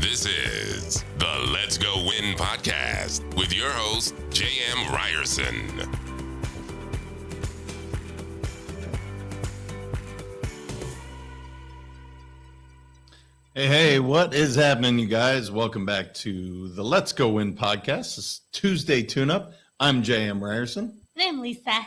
This is the Let's Go Win podcast with your host, J.M. Ryerson. Hey, what is happening, you guys? Welcome back to the Let's Go Win podcast. It's Tuesday tune-up. I'm J.M. Ryerson. And I'm Lisa.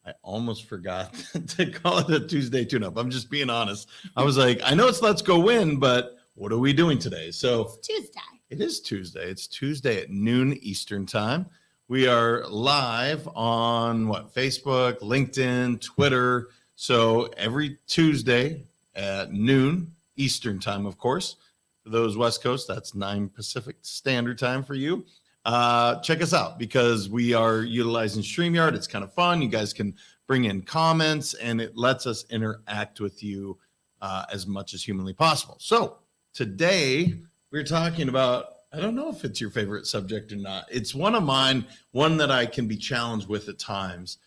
I almost forgot to call it a Tuesday tune-up. I'm just being honest. I was like, I know it's Let's Go Win, but what are we doing today? So It's Tuesday. it is Tuesday. It's Tuesday at noon Eastern time. We are live on Facebook, LinkedIn, Twitter. So every Tuesday at noon Eastern time, of course. For those West Coast, that's 9 Pacific Standard Time for you. Check us out because we are utilizing StreamYard. It's kind of fun. You guys can bring in comments, and it lets us interact with you as much as humanly possible. So today we're talking about, I don't know if it's your favorite subject or not. It's one of mine, one that I can be challenged with at times,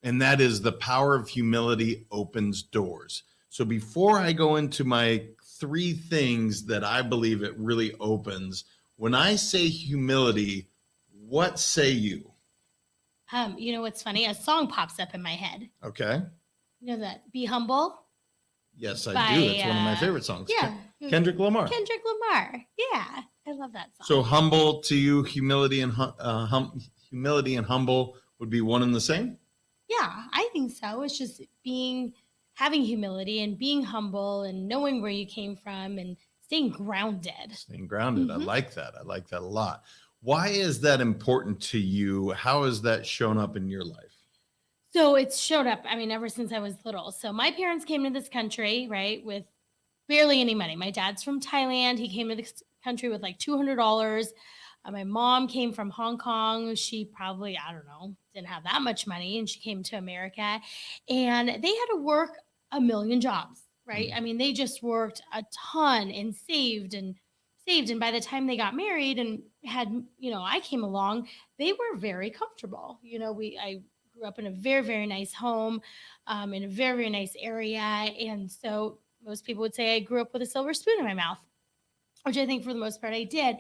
and that is the power of humility opens doors. So before I go into my 3 things that I believe it really opens, when I say humility, what say you? You know what's funny? A song pops up in my head. Okay. You know that Be Humble? Yes, I By, do. It's one of my favorite songs. Yeah. Kendrick Lamar. Kendrick Lamar. Yeah. I love that song. So humble to you, humility and humility and humble would be one and the same? Yeah, I think so. It's just having humility and being humble and knowing where you came from and staying grounded. Staying grounded. Mhm. I like that. I like that a lot. Why is that important to you? How has that shown up in your life? So it's showed up, ever since I was little. So my parents came to this country, right, with barely any money. My dad's from Thailand. He came to this country with like $200. My mom came from Hong Kong. She probably, didn't have that much money. And she came to America. And they had to work a million jobs, right? They just worked a ton and saved. And by the time they got married and had, I came along, they were very comfortable. I grew up in a very, very nice home, in a very, very nice area. And so most people would say I grew up with a silver spoon in my mouth, which I think for the most part I did.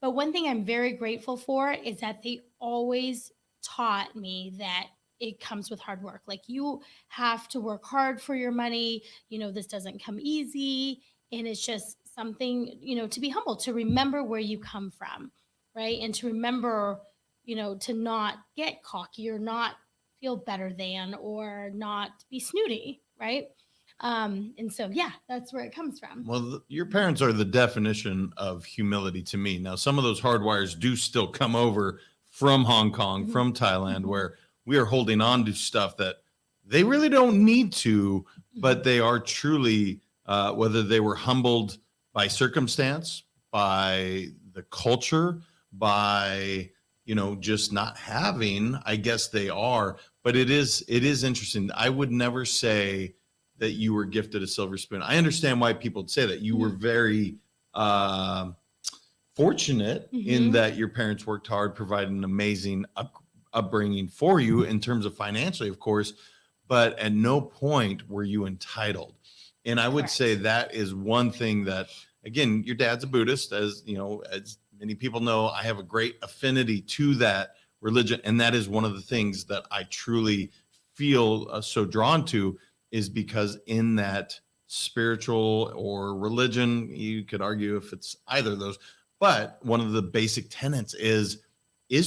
But one thing I'm very grateful for is that they always taught me that it comes with hard work. Like, you have to work hard for your money. This doesn't come easy. And it's just something, to be humble, to remember where you come from, right? And to remember, to not get cocky or not feel better than or not be snooty, right? And so, yeah, that's where it comes from. Well, your parents are the definition of humility to me. Now, some of those hardwires do still come over from Hong Kong, from Thailand, where we are holding on to stuff that they really don't need to, but they are truly, whether they were humbled by circumstance, by the culture, by, just not having, I guess they are. But it is interesting. I would never say that you were gifted a silver spoon. I understand why people would say that. You were very fortunate in that your parents worked hard, provided an amazing upbringing for you in terms of financially, of course, but at no point were you entitled. And I would say that is one thing that, again, your dad's a Buddhist, as many people know. I have a great affinity to that religion, and that is one of the things that I truly feel so drawn to, is because in that spiritual or religion, you could argue if it's either of those, but one of the basic tenets is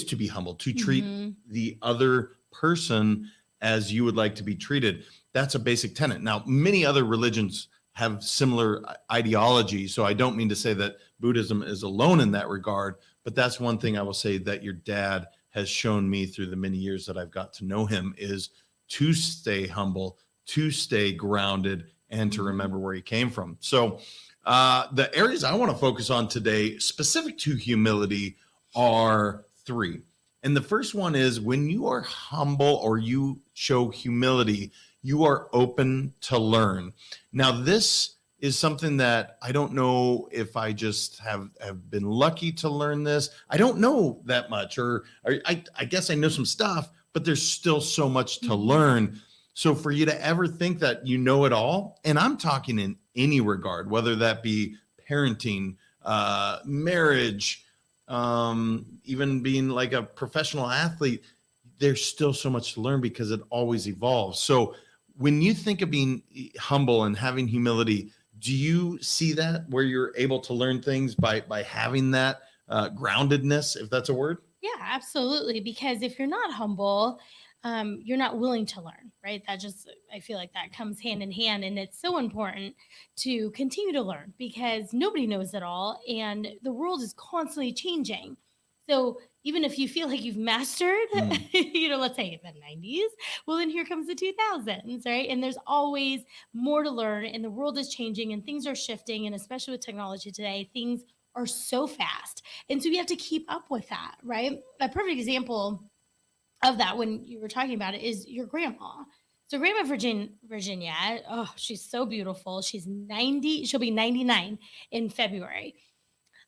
to be humble, to treat the other person as you would like to be treated. That's a basic tenet. Now, many other religions have similar ideology, so I don't mean to say that Buddhism is alone in that regard, but that's one thing I will say that your dad has shown me through the many years that I've got to know him, is to stay humble, to stay grounded, and to remember where he came from. So the areas I want to focus on today, specific to humility, are 3. And the first one is, when you are humble or you show humility, you are open to learn. Now, this is something that I don't know if I just have been lucky to learn this. I don't know that much, or I guess I know some stuff, but there's still so much to learn. So for you to ever think that you know it all, and I'm talking in any regard, whether that be parenting, marriage, even being like a professional athlete, there's still so much to learn because it always evolves. So when you think of being humble and having humility, do you see that where you're able to learn things by having that groundedness, if that's a word? Yeah, absolutely. Because if you're not humble, you're not willing to learn, right? That just, I feel like that comes hand in hand. And it's so important to continue to learn because nobody knows it all. And the world is constantly changing. So even if you feel like you've mastered, let's say the 90s, well, then here comes the 2000s, right? And there's always more to learn. And the world is changing and things are shifting. And especially with technology today, things are so fast. And so we have to keep up with that, right? A perfect example of that when you were talking about it is your grandma. So Grandma Virginia, oh, she's so beautiful. She's 90, she'll be 99 in February.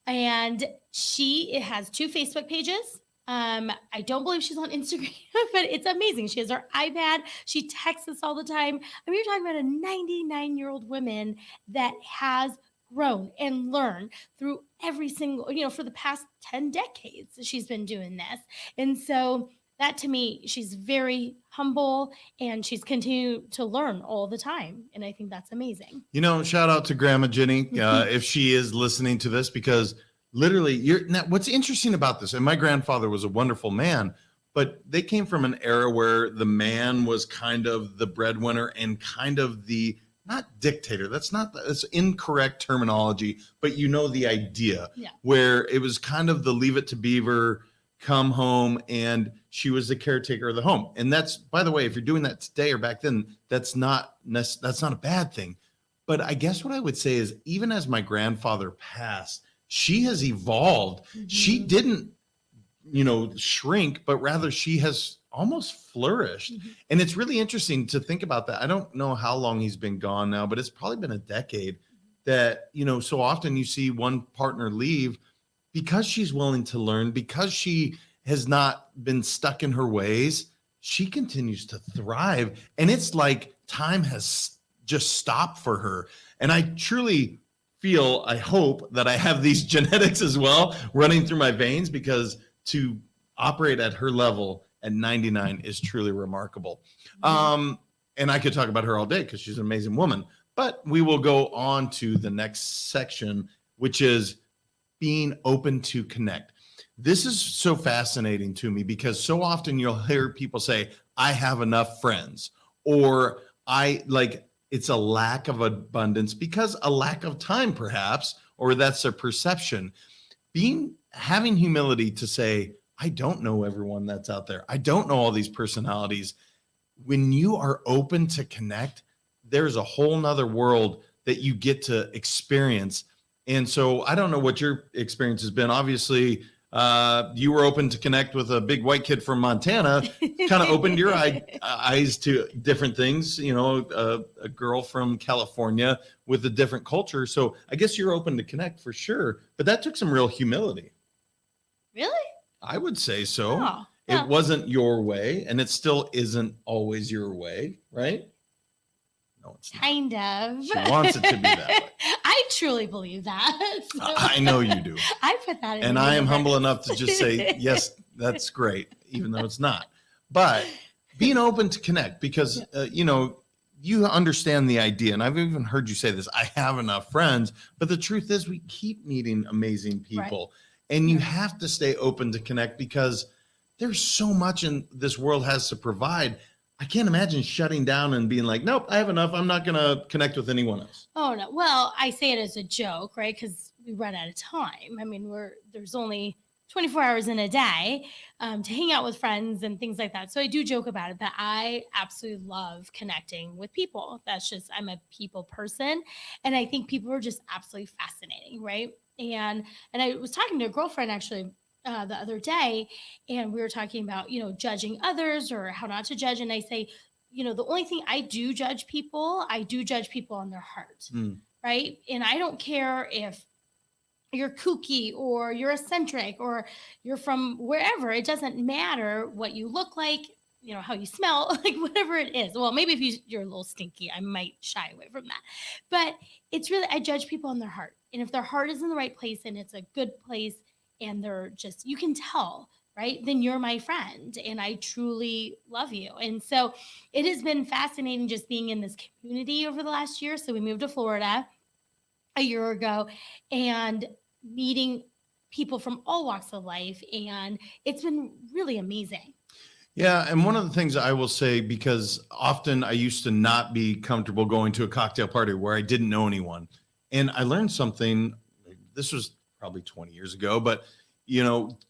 And she has 2 Facebook pages. I don't believe she's on Instagram, but it's amazing. She has her iPad. She texts us all the time. I mean, you're talking about a 99-year-old woman that has grown and learned through every single, for the past 10 decades, she's been doing this. And so that to me, she's very humble and she's continued to learn all the time. And I think that's amazing. Shout out to Grandma Jenny if she is listening to this, because literally what's interesting about this, and my grandfather was a wonderful man, but they came from an era where the man was kind of the breadwinner and kind of the, not dictator, that's incorrect terminology, but the idea, where it was kind of the leave it to Beaver, come home, and she was the caretaker of the home. And that's, by the way, if you're doing that today or back then, that's not a bad thing. But I guess what I would say is, even as my grandfather passed, she has evolved. Mm-hmm. She didn't, shrink, but rather she has almost flourished. Mm-hmm. And it's really interesting to think about that. I don't know how long he's been gone now, but it's probably been a decade that, so often you see one partner leave because she's willing to learn, because she has not been stuck in her ways. She continues to thrive. And it's like time has just stopped for her. And I truly feel, I hope that I have these genetics as well running through my veins, because to operate at her level at 99 is truly remarkable. And I could talk about her all day because she's an amazing woman, but we will go on to the next section, which is being open to connect. This is so fascinating to me because so often you'll hear people say, I have enough friends, or it's a lack of abundance because a lack of time, perhaps, or that's a perception. Having humility to say, I don't know everyone that's out there. I don't know all these personalities. When you are open to connect, there's a whole nother world that you get to experience. And so I don't know what your experience has been. Obviously, you were open to connect with a big white kid from Montana, kind of opened your eyes to different things, a girl from California with a different culture. So I guess you're open to connect for sure, but that took some real humility. Really? I would say so. Oh, it wasn't your way, and it still isn't always your way, right? No, it's not. Kind of. She wants it to be that way. I truly believe that. So I know you do. I put that in. And I am humble enough to just say, yes, that's great, even though it's not. But being open to connect, because, you understand the idea. And I've even heard you say this, I have enough friends. But the truth is we keep meeting amazing people. Right. And you have to stay open to connect because there's so much in this world has to provide. I can't imagine shutting down and being like, nope, I have enough. I'm not going to connect with anyone else. Oh, no. Well, I say it as a joke, right? Because we run out of time. I mean, there's only 24 hours in a day to hang out with friends and things like that. So I do joke about it, but I absolutely love connecting with people. That's just, I'm a people person. And I think people are just absolutely fascinating, right? And I was talking to a girlfriend actually the other day, and we were talking about, judging others or how not to judge. And I say, the only thing I do judge people on their heart, right? And I don't care if you're kooky or you're eccentric or you're from wherever. It doesn't matter what you look like. how you smell, like whatever it is. Well, maybe if you're a little stinky, I might shy away from that. But it's really, I judge people on their heart. And if their heart is in the right place and it's a good place and they're just, you can tell, right? Then you're my friend and I truly love you. And so it has been fascinating just being in this community over the last year. So we moved to Florida a year ago and meeting people from all walks of life. And it's been really amazing. Yeah. And one of the things I will say, because often I used to not be comfortable going to a cocktail party where I didn't know anyone. And I learned something, this was probably 20 years ago, but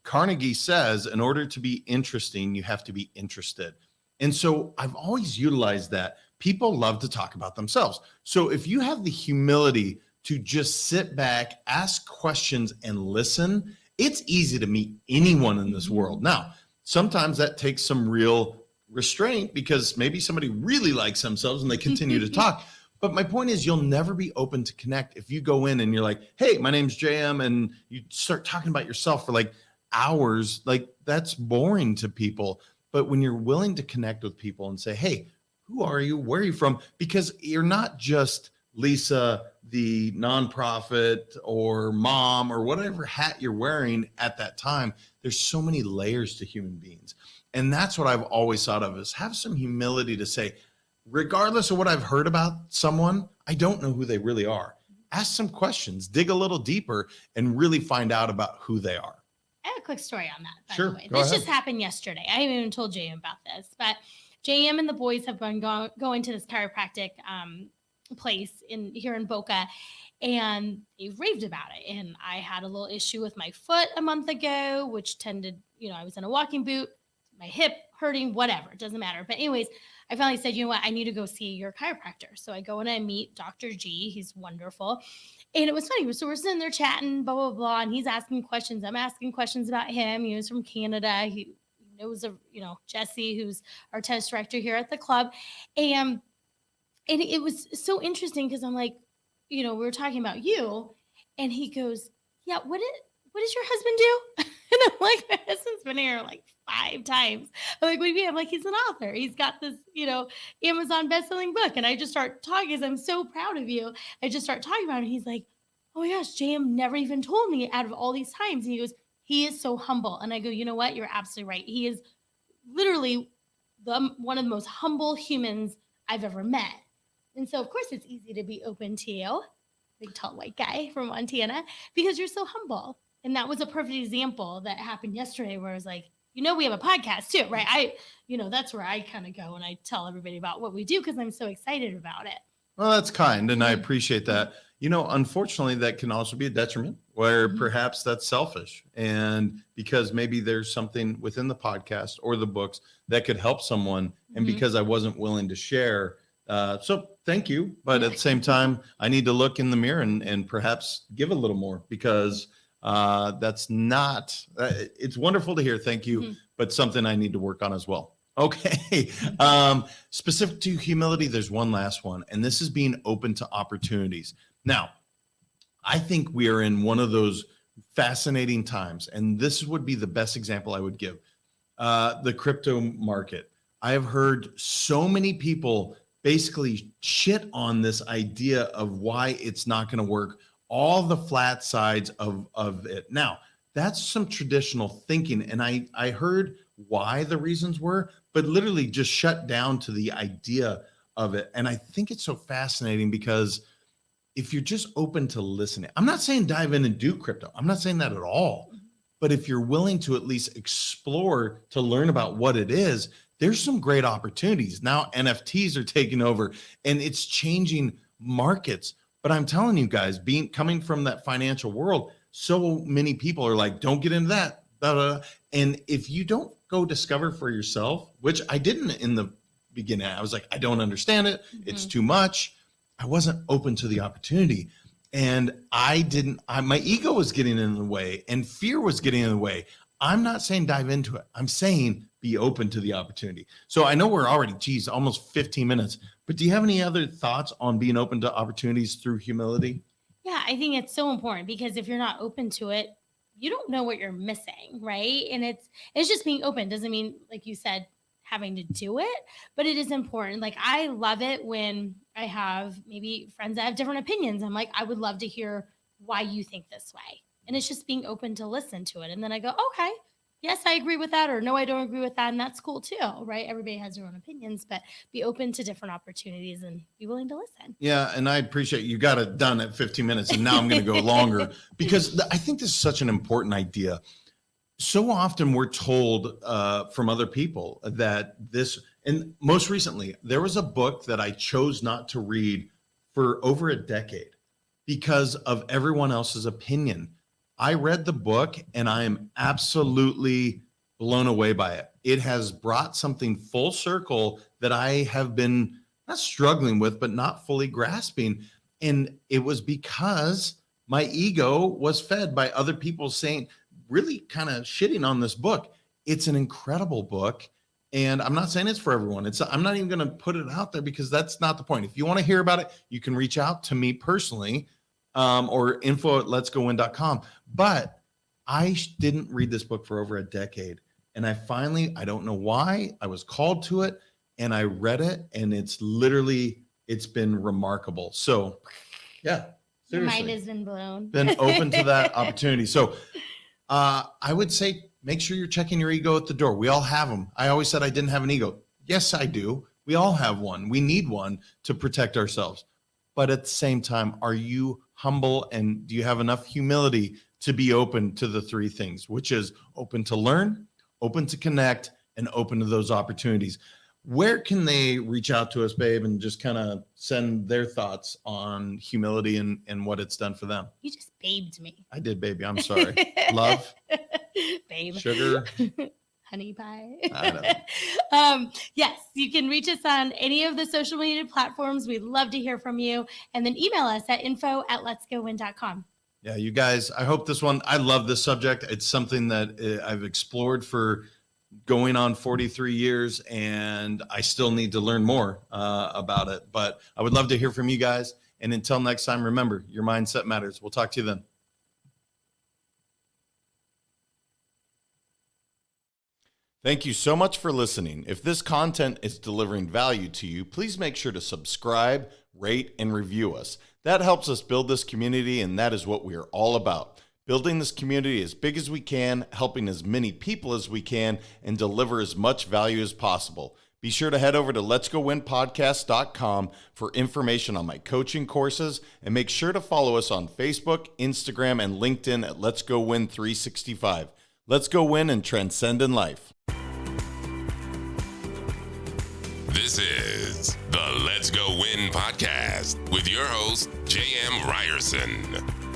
Carnegie says in order to be interesting, you have to be interested. And so I've always utilized that. People love to talk about themselves. So if you have the humility to just sit back, ask questions, and listen, it's easy to meet anyone in this world. Now, sometimes that takes some real restraint because maybe somebody really likes themselves and they continue to talk. But my point is, you'll never be open to connect if you go in and you're like, hey, my name's JM, and you start talking about yourself for like hours. Like, that's boring to people. But when you're willing to connect with people and say, hey, who are you? Where are you from? Because you're not just Lisa, the nonprofit, or mom, or whatever hat you're wearing at that time. There's so many layers to human beings. And that's what I've always thought of, is have some humility to say, regardless of what I've heard about someone, I don't know who they really are. Ask some questions, dig a little deeper, and really find out about who they are. I have a quick story on that, by Sure, the way. go This ahead. just happened yesterday. I haven't even told JM about this, but JM and the boys have been going to this chiropractic place here in Boca, and they've raved about it. And I had a little issue with my foot a month ago, which tended, I was in a walking boot, my hip hurting, whatever, it doesn't matter. But anyways, I finally said, you know what, I need to go see your chiropractor. So I go and I meet Dr. G. He's wonderful. And it was funny. So we're sitting there chatting, blah, blah, blah. And he's asking questions. I'm asking questions about him. He was from Canada. He knows of, Jesse, who's our tennis director here at the club. And it was so interesting because I'm like, we were talking about you. And he goes, yeah, what does your husband do? And I'm like, my husband's been here like 5 times. I'm like, what do you mean? I'm like, he's an author. He's got this, Amazon bestselling book. And I just start talking because I'm so proud of you. I just start talking about it. And he's like, oh my gosh, JM never even told me out of all these times. And he goes, he is so humble. And I go, you know what? You're absolutely right. He is literally one of the most humble humans I've ever met. And so, of course, it's easy to be open to you, big, tall, white guy from Montana, because you're so humble. And that was a perfect example that happened yesterday where I was like, we have a podcast too, right? That's where I kind of go and I tell everybody about what we do because I'm so excited about it. Well, that's kind, and I appreciate that. Unfortunately, that can also be a detriment where perhaps that's selfish. And because maybe there's something within the podcast or the books that could help someone, and because I wasn't willing to share. So thank you. But at the same time, I need to look in the mirror and perhaps give a little more because that's not, it's wonderful to hear. Thank you. But something I need to work on as well. Okay. Specific to humility, there's one last one, and this is being open to opportunities. Now, I think we are in one of those fascinating times, and this would be the best example I would give. The crypto market. I have heard so many people basically shit on this idea of why it's not going to work, all the flat sides of it. Now, that's some traditional thinking, and I heard why the reasons were, but literally just shut down to the idea of it. And I think it's so fascinating because if you're just open to listening, I'm not saying dive in and do crypto. I'm not saying that at all. But if you're willing to at least explore to learn about what it is, there's some great opportunities. Now NFTs are taking over and it's changing markets. But I'm telling you guys, coming from that financial world, so many people are like, don't get into that. Blah, blah, blah. And if you don't go discover for yourself, which I didn't in the beginning, I was like, I don't understand it. It's too much. I wasn't open to the opportunity. And my ego was getting in the way and fear was getting in the way. I'm not saying dive into it. I'm saying be open to the opportunity. So I know we're already, almost 15 minutes, but do you have any other thoughts on being open to opportunities through humility? Yeah, I think it's so important because if you're not open to it, you don't know what you're missing, right? And it's just being open. Doesn't mean, like you said, having to do it, but it is important. Like, I love it when I have maybe friends that have different opinions. I'm like, I would love to hear why you think this way. And it's just being open to listen to it. And then I go, okay, yes, I agree with that, or no, I don't agree with that. And that's cool too, right? Everybody has their own opinions, but be open to different opportunities and be willing to listen. Yeah. And I appreciate you got it done at 15 minutes. And now I'm going to go longer because I think this is such an important idea. So often we're told from other people that this, and most recently, there was a book that I chose not to read for over a decade because of everyone else's opinion. I read the book and I am absolutely blown away by it. It has brought something full circle that I have been not struggling with, but not fully grasping. And it was because my ego was fed by other people saying, really kind of shitting on this book. It's an incredible book. And I'm not saying it's for everyone. I'm not even going to put it out there because that's not the point. If you want to hear about it, you can reach out to me personally or info@letsgowin.com. But I didn't read this book for over a decade. And I don't know why, I was called to it and I read it, and it's been remarkable. So yeah, seriously. Your mind has been blown. Been open to that opportunity. So I would say, make sure you're checking your ego at the door. We all have them. I always said I didn't have an ego. Yes, I do. We all have one. We need one to protect ourselves. But at the same time, are you humble, and do you have enough humility to be open to the three things, which is open to learn, open to connect, and open to those opportunities? Where can they reach out to us, babe, and just kind of send their thoughts on humility and what it's done for them? You just babed me. I did, baby. I'm sorry. Love. Babe. Sugar. Honey pie. I don't know. Yes, you can reach us on any of the social media platforms. We'd love to hear from you. And then email us at info@letsgowin.com. Yeah, you guys, I hope I love this subject. It's something that I've explored for going on 43 years, and I still need to learn more about it. But I would love to hear from you guys. And until next time, remember, your mindset matters. We'll talk to you then. Thank you so much for listening. If this content is delivering value to you, please make sure to subscribe, rate, and review us. That helps us build this community, and that is what we are all about. Building this community as big as we can, helping as many people as we can, and deliver as much value as possible. Be sure to head over to letsgowinpodcast.com for information on my coaching courses, and make sure to follow us on Facebook, Instagram, and LinkedIn at Let's Go Win 365. Let's go win and transcend in life. This is the Let's Go Win podcast with your host, J.M. Ryerson.